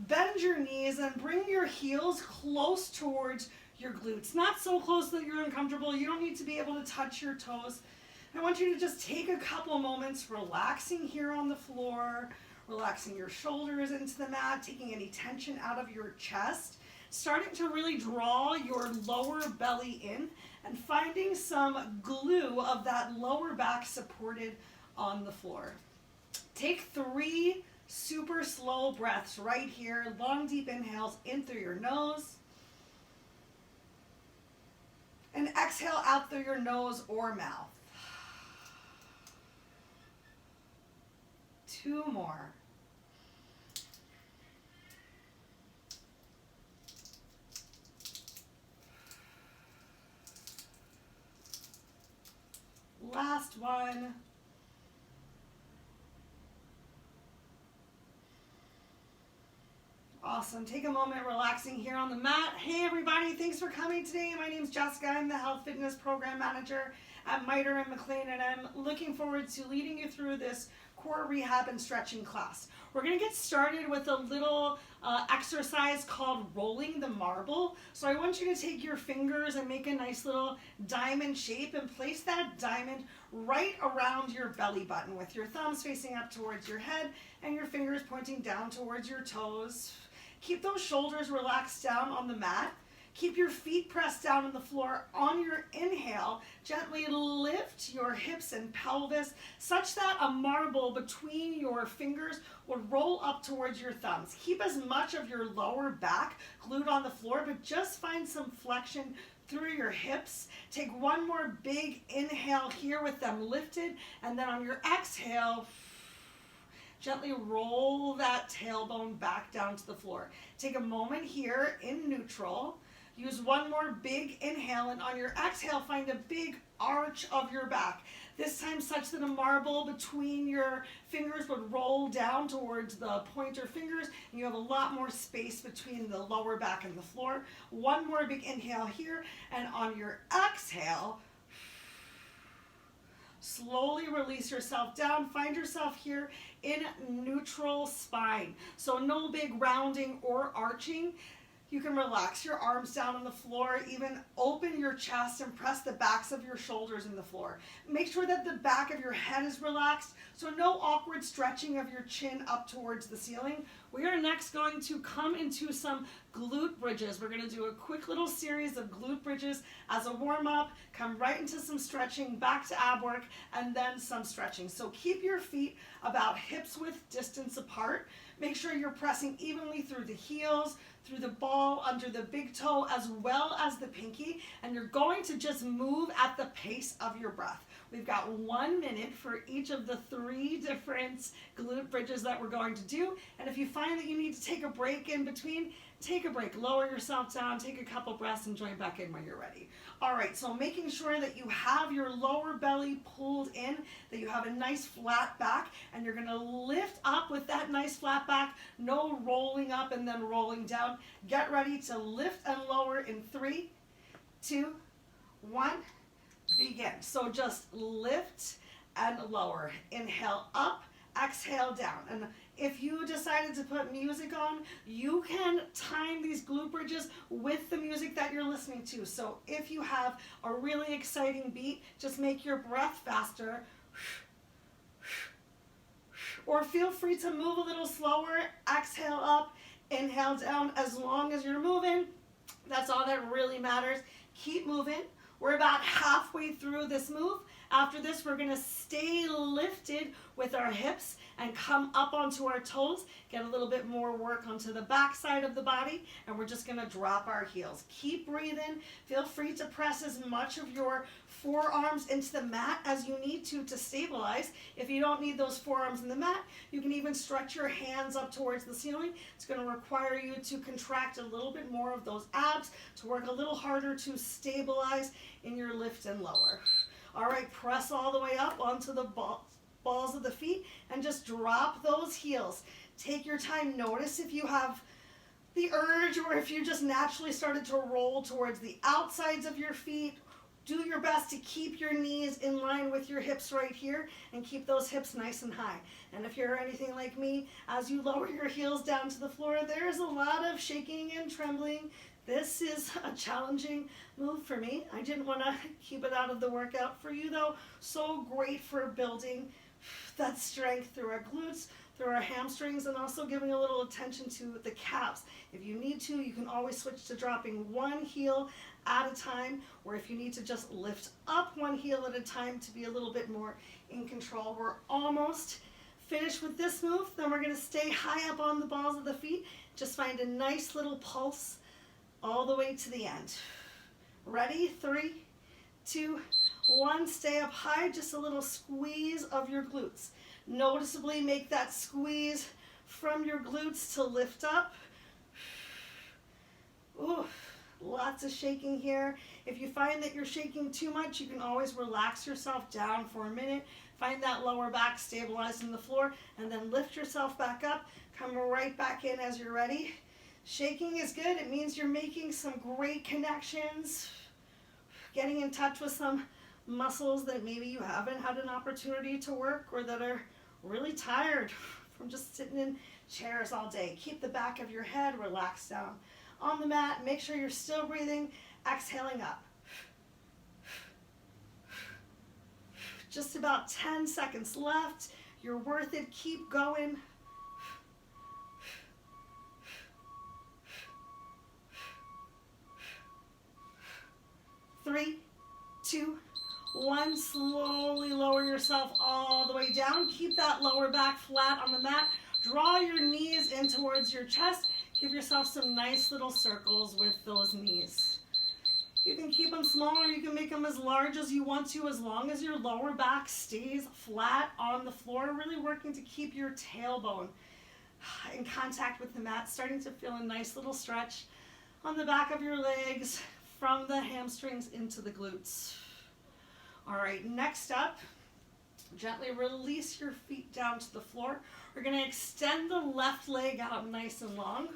Bend your knees and bring your heels close towards your glutes. Not so close that you're uncomfortable. You don't need to be able to touch your toes. I want you to just take a couple moments relaxing here on the floor, relaxing your shoulders into the mat, taking any tension out of your chest, starting to really draw your lower belly in and finding some glue of that lower back supported on the floor. Take 3 super slow breaths right here. Long, deep inhales in through your nose. And exhale out through your nose or mouth. 2 more. Last one. Awesome. Take a moment relaxing here on the mat. Hey everybody, thanks for coming today. My name is Jessica. I'm the Health Fitness Program Manager at Miter and McLean, and I'm looking forward to leading you through this core rehab and stretching class. We're going to get started with a little exercise called rolling the marble. So I want you to take your fingers and make a nice little diamond shape and place that diamond right around your belly button with your thumbs facing up towards your head and your fingers pointing down towards your toes. Keep those shoulders relaxed down on the mat. Keep your feet pressed down on the floor. On your inhale, gently lift your hips and pelvis such that a marble between your fingers would roll up towards your thumbs. Keep as much of your lower back glued on the floor, but just find some flexion through your hips. Take one more big inhale here with them lifted, and then on your exhale, gently roll that tailbone back down to the floor. Take a moment here in neutral. Use one more big inhale, and on your exhale, find a big arch of your back. This time such that a marble between your fingers would roll down towards the pointer fingers, and you have a lot more space between the lower back and the floor. One more big inhale here, and on your exhale, slowly release yourself down. Find yourself here in neutral spine. So no big rounding or arching. You can relax your arms down on the floor, even open your chest and press the backs of your shoulders in the floor. Make sure that the back of your head is relaxed, so no awkward stretching of your chin up towards the ceiling. We are next going to come into some glute bridges. We're going to do a quick little series of glute bridges as a warm-up, come right into some stretching, back to ab work, and then some stretching. So keep your feet about hips width distance apart. Make sure you're pressing evenly through the heels, through the ball, under the big toe, as well as the pinky, and you're going to just move at the pace of your breath. We've got 1 minute for each of the 3 different glute bridges that we're going to do, and if you find that you need to take a break in between, take a break, lower yourself down, take a couple breaths, and join back in when you're ready. All right, so making sure that you have your lower belly pulled in, that you have a nice flat back, and you're gonna lift up with that nice flat back, no rolling up and then rolling down. Get ready to lift and lower in 3, 2, 1, begin. So just lift and lower. Inhale up, exhale down. And if you decided to put music on, you can time these glute bridges with the music that you're listening to. So if you have a really exciting beat, just make your breath faster. Or feel free to move a little slower. Exhale up, inhale down. As long as you're moving, that's all that really matters. Keep moving. We're about halfway through this move. After this, we're gonna stay lifted with our hips and come up onto our toes, get a little bit more work onto the back side of the body, and we're just gonna drop our heels. Keep breathing. Feel free to press as much of your forearms into the mat as you need to stabilize. If you don't need those forearms in the mat, you can even stretch your hands up towards the ceiling. It's gonna require you to contract a little bit more of those abs, to work a little harder to stabilize in your lift and lower. All right, press all the way up onto the balls of the feet and just drop those heels. Take your time. Notice if you have the urge or if you just naturally started to roll towards the outsides of your feet Do your best to keep your knees in line with your hips right here and keep those hips nice and high. And if you're anything like me, as you lower your heels down to the floor, there's a lot of shaking and trembling. This is a challenging move for me. I didn't want to keep it out of the workout for you though. So great for building that strength through our glutes, through our hamstrings, and also giving a little attention to the calves. If you need to, you can always switch to dropping one heel at a time, or if you need to just lift up one heel at a time to be a little bit more in control. We're almost finished with this move. Then we're going to stay high up on the balls of the feet. Just find a nice little pulse all the way to the end. Ready? 3, 2, 1. Stay up high. Just a little squeeze of your glutes. Noticeably make that squeeze from your glutes to lift up. Ooh, lots of shaking here. If you find that you're shaking too much, you can always relax yourself down for a minute. Find that lower back stabilized in the floor, and then lift yourself back up. Come right back in as you're ready. Shaking is good. It means you're making some great connections, getting in touch with some muscles that maybe you haven't had an opportunity to work, or that are really tired from just sitting in chairs all day. Keep the back of your head relaxed down on the mat. Make sure you're still breathing, exhaling up. Just about 10 seconds left. You're worth it. Keep going. Three, 2, 1. Slowly lower yourself all the way down. Keep that lower back flat on the mat. Draw your knees in towards your chest. Give yourself some nice little circles with those knees. You can keep them small, or you can make them as large as you want to, as long as your lower back stays flat on the floor. Really working to keep your tailbone in contact with the mat. Starting to feel a nice little stretch on the back of your legs from the hamstrings into the glutes. All right, next up, gently release your feet down to the floor. We're going to extend the left leg out nice and long.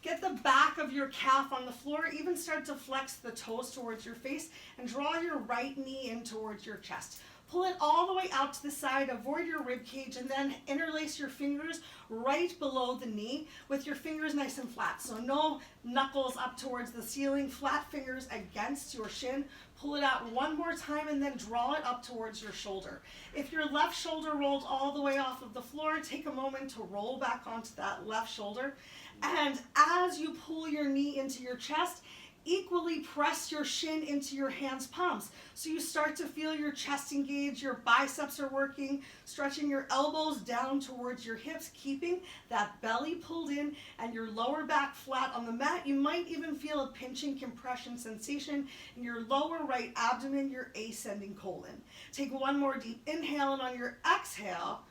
Get the back of your calf on the floor. Even start to flex the toes towards your face and draw your right knee in towards your chest. Pull it all the way out to the side, avoid your rib cage, and then interlace your fingers right below the knee with your fingers nice and flat. So no knuckles up towards the ceiling, flat fingers against your shin. Pull it out one more time and then draw it up towards your shoulder. If your left shoulder rolled all the way off of the floor, take a moment to roll back onto that left shoulder. And as you pull your knee into your chest, equally press your shin into your hands' palms. So you start to feel your chest engage, your biceps are working, stretching your elbows down towards your hips, keeping that belly pulled in and your lower back flat on the mat. You might even feel a pinching compression sensation in your lower right abdomen, your ascending colon. Take one more deep inhale, and on your exhale,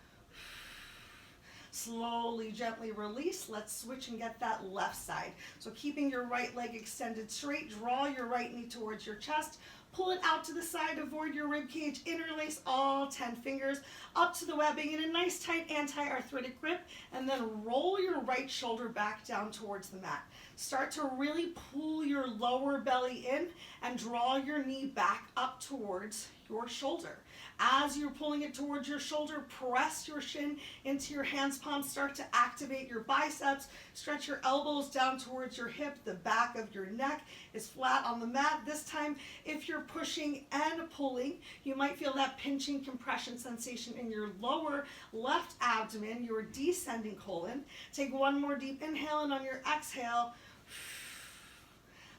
slowly, gently release. Let's switch and get that left side. So keeping your right leg extended straight, draw your right knee towards your chest, pull it out to the side, avoid your rib cage, interlace all 10 fingers up to the webbing in a nice tight anti-arthritic grip, and then roll your right shoulder back down towards the mat. Start to really pull your lower belly in and draw your knee back up towards your shoulder. As you're pulling it towards your shoulder, press your shin into your hands' palms. Start to activate your biceps. Stretch your elbows down towards your hip. The back of your neck is flat on the mat. This time, if you're pushing and pulling, you might feel that pinching compression sensation in your lower left abdomen, your descending colon. Take one more deep inhale, and on your exhale,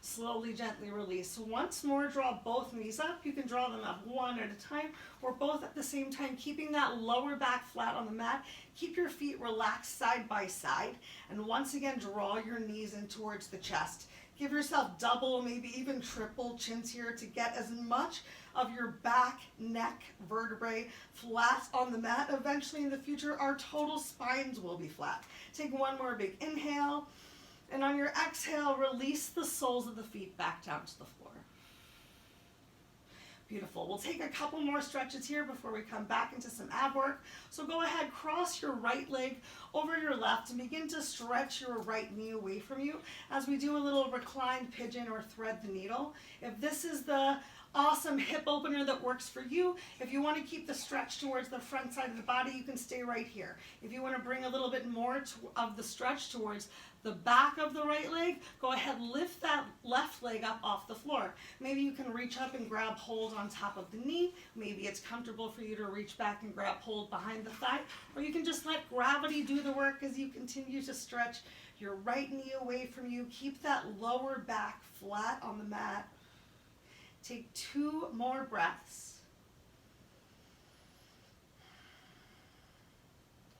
slowly, gently release. Once more, draw both knees up. You can draw them up one at a time or both at the same time, keeping that lower back flat on the mat. Keep your feet relaxed side by side. And once again, draw your knees in towards the chest. Give yourself double, maybe even triple chins here to get as much of your back, neck, vertebrae flat on the mat. Eventually in the future, our total spines will be flat. Take one more big inhale. And on your exhale, release the soles of the feet back down to the floor. Beautiful. We'll take a couple more stretches here before we come back into some ab work. So go ahead, cross your right leg over your left and begin to stretch your right knee away from you as we do a little reclined pigeon or thread the needle. If this is the awesome hip opener that works for you, if you want to keep the stretch towards the front side of the body, you can stay right here. If you want to bring a little bit more of the stretch towards the back of the right leg, go ahead, lift that left leg up off the floor. Maybe you can reach up and grab hold on top of the knee. Maybe it's comfortable for you to reach back and grab hold behind the thigh, or you can just let gravity do the work as you continue to stretch your right knee away from you. Keep that lower back flat on the mat. Take 2 more breaths.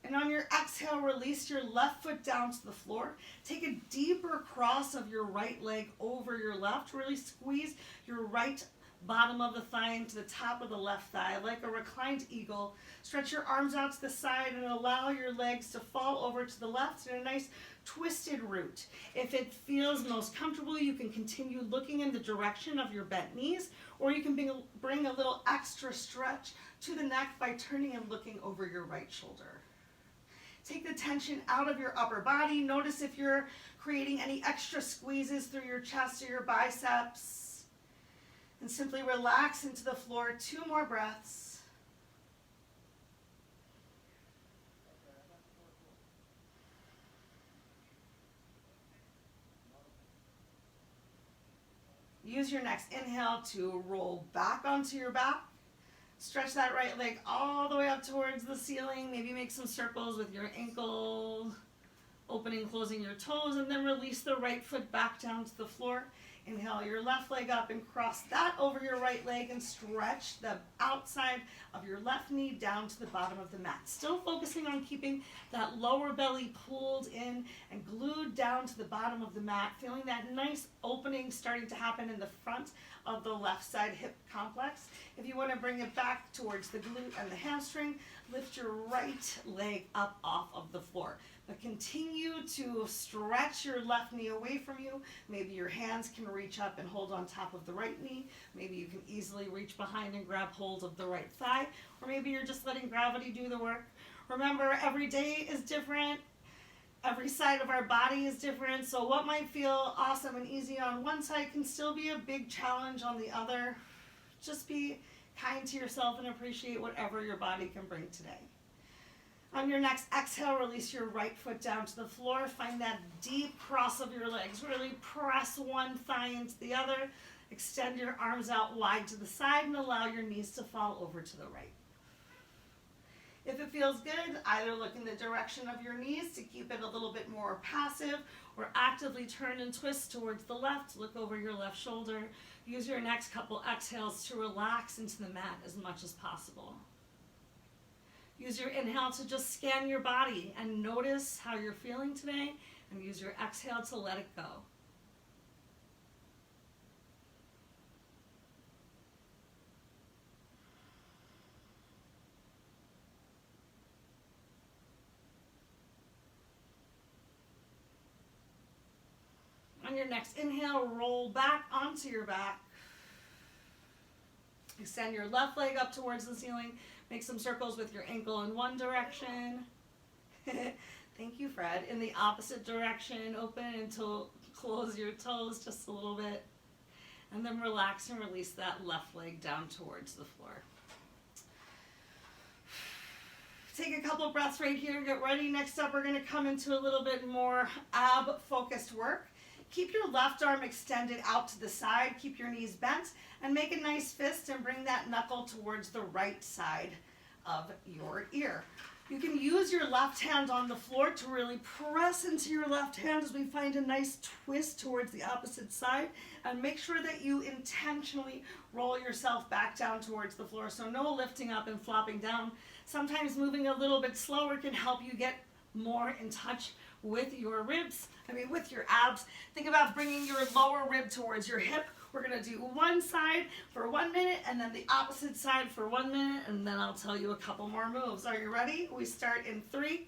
And on your exhale, release your left foot down to the floor. Take a deeper cross of your right leg over your left. Really squeeze your right bottom of the thigh into the top of the left thigh, like a reclined eagle. Stretch your arms out to the side and allow your legs to fall over to the left in a nice twisted root. If it feels most comfortable, you can continue looking in the direction of your bent knees, or you can bring a little extra stretch to the neck by turning and looking over your right shoulder. Take the tension out of your upper body. Notice if you're creating any extra squeezes through your chest or your biceps. And simply relax into the floor. 2 more breaths. Use your next inhale to roll back onto your back. Stretch that right leg all the way up towards the ceiling. Maybe make some circles with your ankle, opening, closing your toes, and then release the right foot back down to the floor. Inhale your left leg up and cross that over your right leg and stretch the outside of your left knee down to the bottom of the mat. Still focusing on keeping that lower belly pulled in and glued down to the bottom of the mat, feeling that nice opening starting to happen in the front of the left side hip complex. If you want to bring it back towards the glute and the hamstring, lift your right leg up off of the floor. But continue to stretch your left knee away from you. Maybe your hands can reach up and hold on top of the right knee. Maybe you can easily reach behind and grab hold of the right thigh. Or maybe you're just letting gravity do the work. Remember, every day is different. Every side of our body is different. So what might feel awesome and easy on one side can still be a big challenge on the other. Just be kind to yourself and appreciate whatever your body can bring today. On your next exhale, release your right foot down to the floor. Find that deep cross of your legs. Really press one thigh into the other. Extend your arms out wide to the side and allow your knees to fall over to the right. If it feels good, either look in the direction of your knees to keep it a little bit more passive, or actively turn and twist towards the left. Look over your left shoulder. Use your next couple exhales to relax into the mat as much as possible. Use your inhale to just scan your body and notice how you're feeling today, and use your exhale to let it go. On your next inhale, roll back onto your back. Extend your left leg up towards the ceiling. Make some circles with your ankle in one direction. Thank you, Fred. In the opposite direction, open until close your toes just a little bit. And then relax and release that left leg down towards the floor. Take a couple breaths right here. Get ready. Next up, we're going to come into a little bit more ab-focused work. Keep your left arm extended out to the side. Keep your knees bent and make a nice fist and bring that knuckle towards the right side of your ear. You can use your left hand on the floor to really press into your left hand as we find a nice twist towards the opposite side, and make sure that you intentionally roll yourself back down towards the floor. So no lifting up and flopping down. Sometimes moving a little bit slower can help you get more in touch with your ribs, with your abs. Think about bringing your lower rib towards your hip. We're going to do one side for 1 minute and then the opposite side for 1 minute, and then I'll tell you a couple more moves. Are you ready? We start in 3,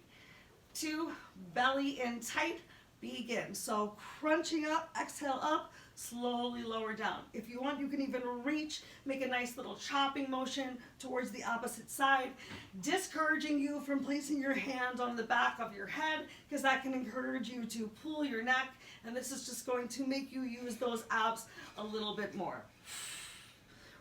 2, belly in tight, begin. So crunching up, exhale up, slowly lower down. If you want, you can even reach, make a nice little chopping motion towards the opposite side, discouraging you from placing your hand on the back of your head, because that can encourage you to pull your neck, and this is just going to make you use those abs a little bit more.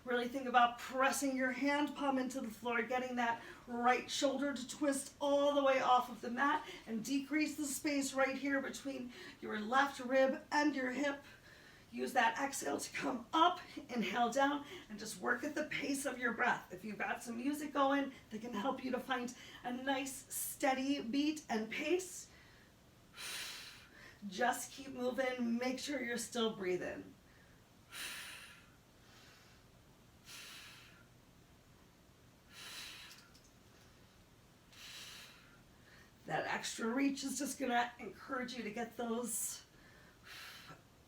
Really think about pressing your hand palm into the floor, getting that right shoulder to twist all the way off of the mat, and decrease the space right here between your left rib and your hip. Use that exhale to come up, inhale down, and just work at the pace of your breath. If you've got some music going, that can help you to find a nice steady beat and pace. Just keep moving, make sure you're still breathing. That extra reach is just gonna encourage you to get those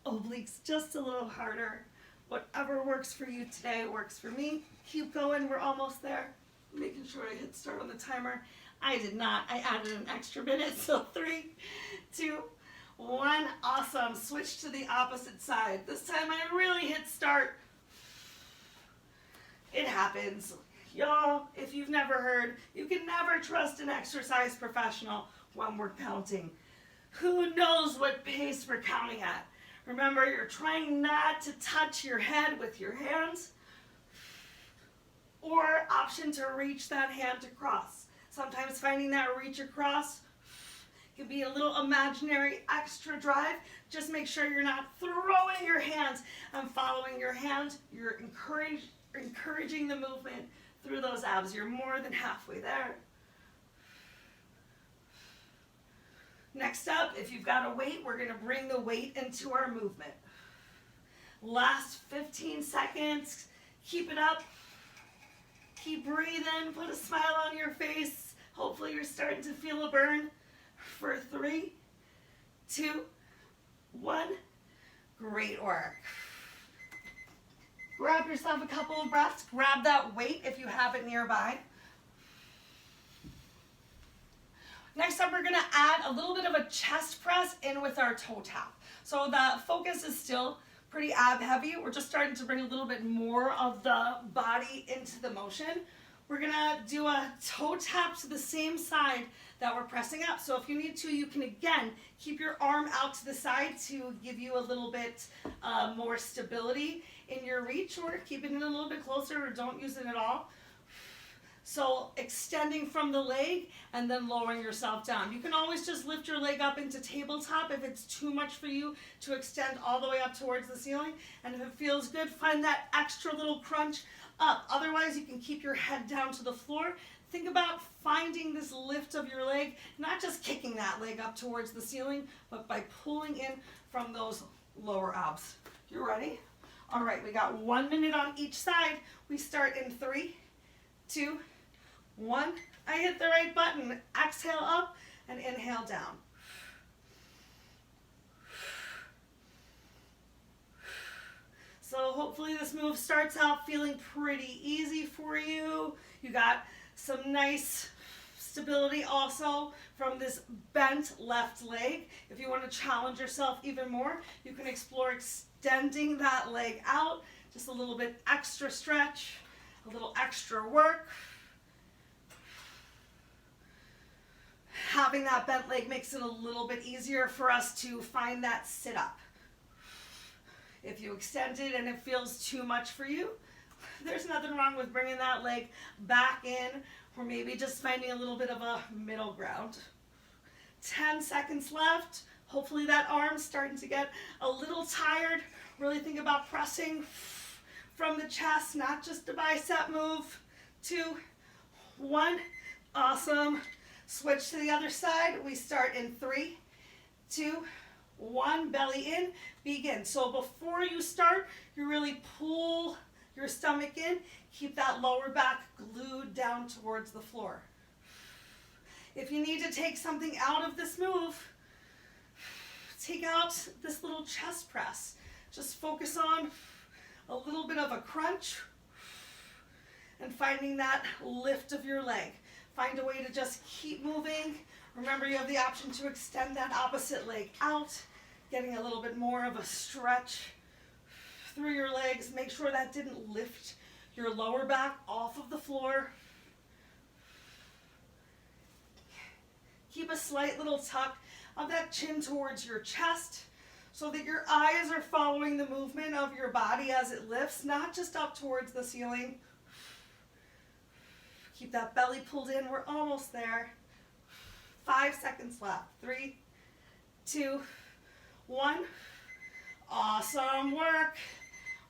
obliques just a little harder. Whatever works for you today works for me. Keep going, we're almost there. Making sure I hit start on the timer. I did not, I added an extra minute, so 3, 2, 1, awesome. Switch to the opposite side. This time I really hit start. It happens. Y'all, if you've never heard, you can never trust an exercise professional when we're counting. Who knows what pace we're counting at? Remember, you're trying not to touch your head with your hands, or option to reach that hand across. Sometimes finding that reach across can be a little imaginary extra drive. Just make sure you're not throwing your hands and following your hand. You're encouraging the movement through those abs. You're more than halfway there. Next up, if you've got a weight, we're going to bring the weight into our movement. Last 15 seconds. Keep it up. Keep breathing. Put a smile on your face. Hopefully you're starting to feel a burn. For 3, 2, 1. Great work. Grab yourself a couple of breaths. Grab that weight if you have it nearby. Next up, we're going to add a little bit of a chest press in with our toe tap. So the focus is still pretty ab heavy. We're just starting to bring a little bit more of the body into the motion. We're going to do a toe tap to the same side that we're pressing up. So if you need to, you can again keep your arm out to the side to give you a little bit more stability in your reach, or keep it in a little bit closer, or don't use it at all. So extending from the leg and then lowering yourself down. You can always just lift your leg up into tabletop if it's too much for you to extend all the way up towards the ceiling. And if it feels good, find that extra little crunch up. Otherwise, you can keep your head down to the floor. Think about finding this lift of your leg, not just kicking that leg up towards the ceiling, but by pulling in from those lower abs. You ready? All right, we got 1 minute on each side. We start in 3, 2, 1. I hit the right button. Exhale up and inhale down. So hopefully this move starts out feeling pretty easy for you. You got some nice stability also from this bent left leg. If you want to challenge yourself even more, you can explore extending that leg out. Just a little bit extra stretch, a little extra work. Having that bent leg makes it a little bit easier for us to find that sit up. If you extend it and it feels too much for you, there's nothing wrong with bringing that leg back in, or maybe just finding a little bit of a middle ground. 10 seconds left. Hopefully that arm's starting to get a little tired. Really think about pressing from the chest, not just a bicep move. 2, 1. Awesome. Switch to the other side. We start in 3, 2, 1. Belly in. Begin. So before you start, you really pull your stomach in. Keep that lower back glued down towards the floor. If you need to take something out of this move, take out this little chest press. Just focus on a little bit of a crunch and finding that lift of your leg. Find a way to just keep moving. Remember, you have the option to extend that opposite leg out, getting a little bit more of a stretch through your legs. Make sure that didn't lift your lower back off of the floor. Keep a slight little tuck of that chin towards your chest so that your eyes are following the movement of your body as it lifts, not just up towards the ceiling. Keep that belly pulled in. We're almost there. 5 seconds left. 3, 2, 1. Awesome work.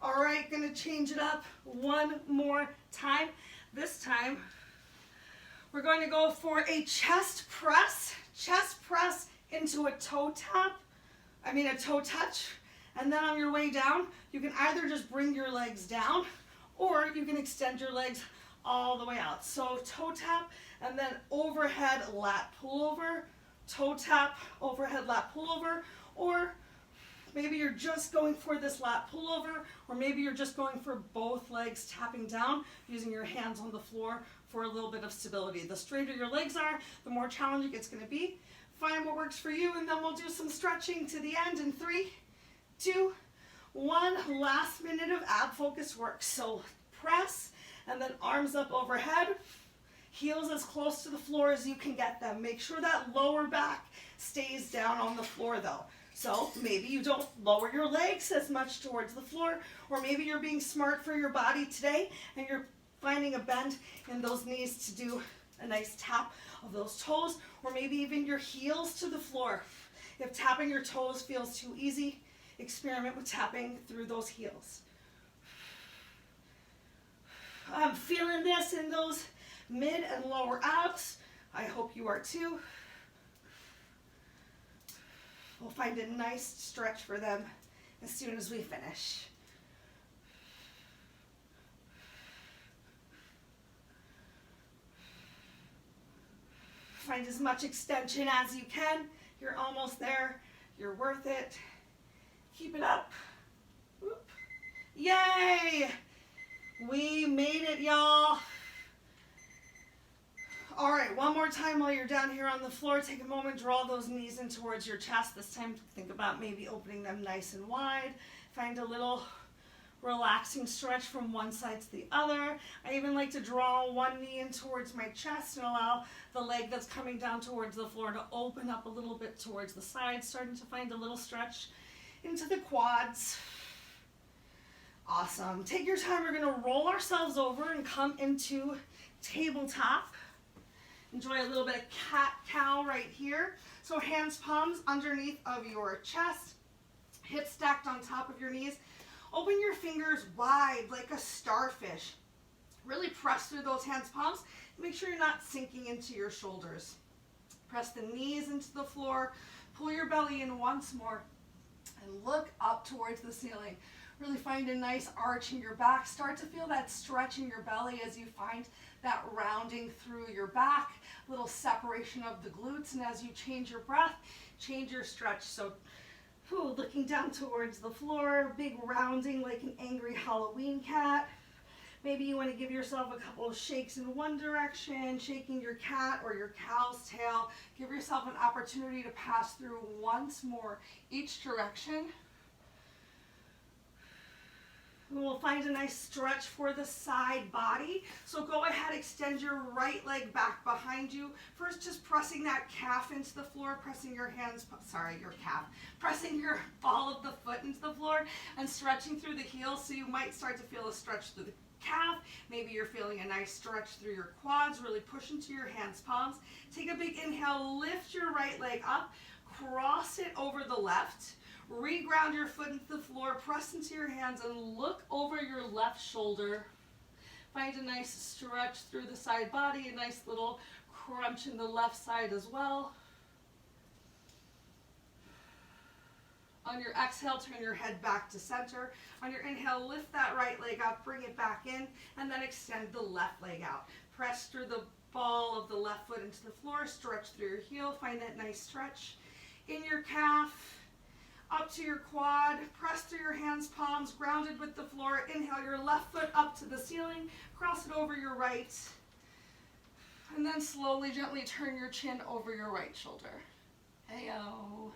All right, gonna change it up one more time. This time, we're going to go for a chest press into a toe touch. And then on your way down, you can either just bring your legs down or you can extend your legs all the way out. So toe tap and then overhead lat pullover, toe tap, overhead lat pullover, or maybe you're just going for this lat pullover, or maybe you're just going for both legs tapping down using your hands on the floor for a little bit of stability. The straighter your legs are, the more challenging it's going to be. Find what works for you, and then we'll do some stretching to the end in 3, 2, 1. Last minute of ab focus work. So press and then arms up overhead, heels as close to the floor as you can get them. Make sure that lower back stays down on the floor though. So maybe you don't lower your legs as much towards the floor, or maybe you're being smart for your body today and you're finding a bend in those knees to do a nice tap of those toes, or maybe even your heels to the floor. If tapping your toes feels too easy, experiment with tapping through those heels. I'm feeling this in those mid and lower abs. I hope you are too. We'll find a nice stretch for them as soon as we finish. Find as much extension as you can. You're almost there. You're worth it. Keep it up. Whoop. Yay! We made it, y'all. All right, one more time while you're down here on the floor. Take a moment, draw those knees in towards your chest. This time, think about maybe opening them nice and wide. Find a little relaxing stretch from one side to the other. I even like to draw one knee in towards my chest and allow the leg that's coming down towards the floor to open up a little bit towards the side, starting to find a little stretch into the quads. Awesome. Take your time. We're going to roll ourselves over and come into tabletop. Enjoy a little bit of cat-cow right here. So hands, palms underneath of your chest, hips stacked on top of your knees. Open your fingers wide like a starfish. Really press through those hands, palms. Make sure you're not sinking into your shoulders. Press the knees into the floor. Pull your belly in once more and look up towards the ceiling. Really find a nice arch in your back. Start to feel that stretch in your belly as you find that rounding through your back, little separation of the glutes, and as you change your breath, change your stretch. So looking down towards the floor, big rounding like an angry Halloween cat. Maybe you want to give yourself a couple of shakes in one direction, shaking your cat or your cow's tail. Give yourself an opportunity to pass through once more each direction. We'll find a nice stretch for the side body. So go ahead, extend your right leg back behind you. First, just pressing that calf into the floor, pressing your pressing your ball of the foot into the floor and stretching through the heels. So you might start to feel a stretch through the calf. Maybe you're feeling a nice stretch through your quads. Really push into your hands, palms. Take a big inhale, lift your right leg up, cross it over the left. Reground your foot into the floor, press into your hands, and look over your left shoulder. Find a nice stretch through the side body, a nice little crunch in the left side as well. On your exhale, turn your head back to center. On your inhale, lift that right leg up, bring it back in, and then extend the left leg out. Press through the ball of the left foot into the floor, stretch through your heel, find that nice stretch in your calf. Up to your quad, press through your hands, palms, grounded with the floor. Inhale your left foot up to the ceiling, cross it over your right. And then slowly, gently turn your chin over your right shoulder. Hey-o.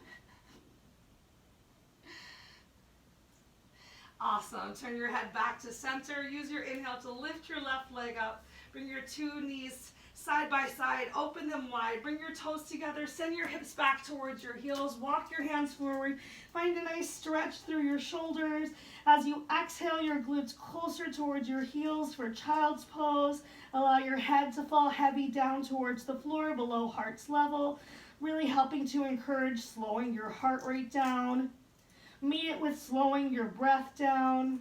Awesome. Turn your head back to center. Use your inhale to lift your left leg up. Bring your two knees side by side. Open them wide. Bring your toes together. Send your hips back towards your heels. Walk your hands forward. Find a nice stretch through your shoulders. As you exhale, your glutes closer towards your heels for child's pose. Allow your head to fall heavy down towards the floor below heart's level, really helping to encourage slowing your heart rate down. Meet it with slowing your breath down.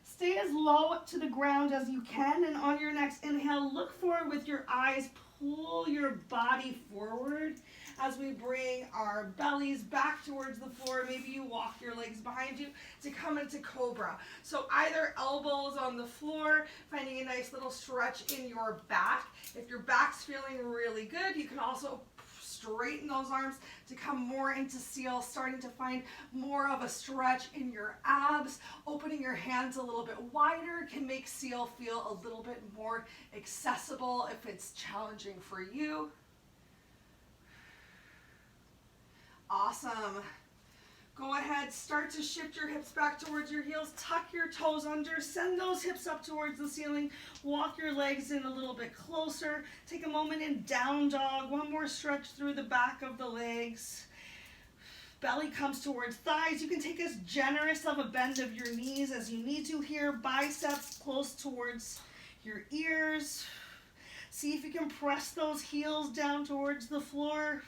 Stay as low to the ground as you can, and on your next inhale, look forward with your eyes. Pull your body forward as we bring our bellies back towards the floor. Maybe you walk your legs behind you to come into cobra. So either elbows on the floor, finding a nice little stretch in your back. If your back's feeling really good, you can also straighten those arms to come more into seal, starting to find more of a stretch in your abs. Opening your hands a little bit wider can make seal feel a little bit more accessible if it's challenging for you. Awesome. Go ahead, start to shift your hips back towards your heels, tuck your toes under, send those hips up towards the ceiling, walk your legs in a little bit closer, take a moment in down dog, one more stretch through the back of the legs. Belly comes towards thighs. You can take as generous of a bend of your knees as you need to here, biceps close towards your ears. See if you can press those heels down towards the floor.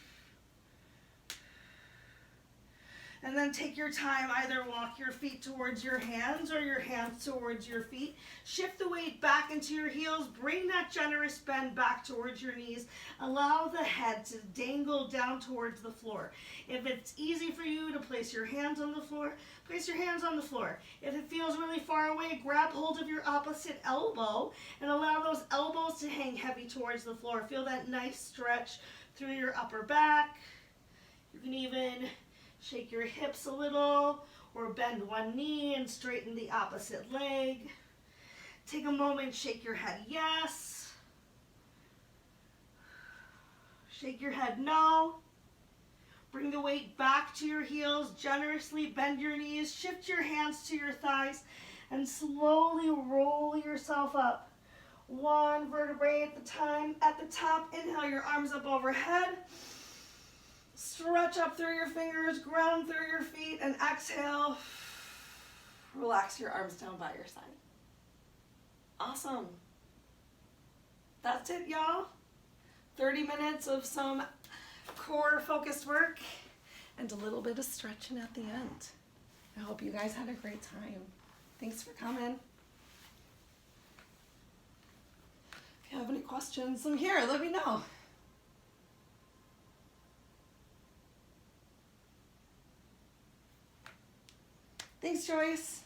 And then take your time, either walk your feet towards your hands or your hands towards your feet. Shift the weight back into your heels. Bring that generous bend back towards your knees. Allow the head to dangle down towards the floor. If it's easy for you to place your hands on the floor, place your hands on the floor. If it feels really far away, grab hold of your opposite elbow and allow those elbows to hang heavy towards the floor. Feel that nice stretch through your upper back. You can even shake your hips a little or bend one knee and straighten the opposite leg. Take a moment, shake your head yes. Shake your head no. Bring the weight back to your heels, generously bend your knees, shift your hands to your thighs, and slowly roll yourself up. One vertebrae at the time. At the top, inhale your arms up overhead. Stretch up through your fingers, ground through your feet, and exhale. Relax your arms down by your side. Awesome. That's it, y'all. 30 minutes of some core focused work and a little bit of stretching at the end. I hope you guys had a great time. Thanks for coming. If you have any questions, I'm here. Let me know. Thanks, Joyce.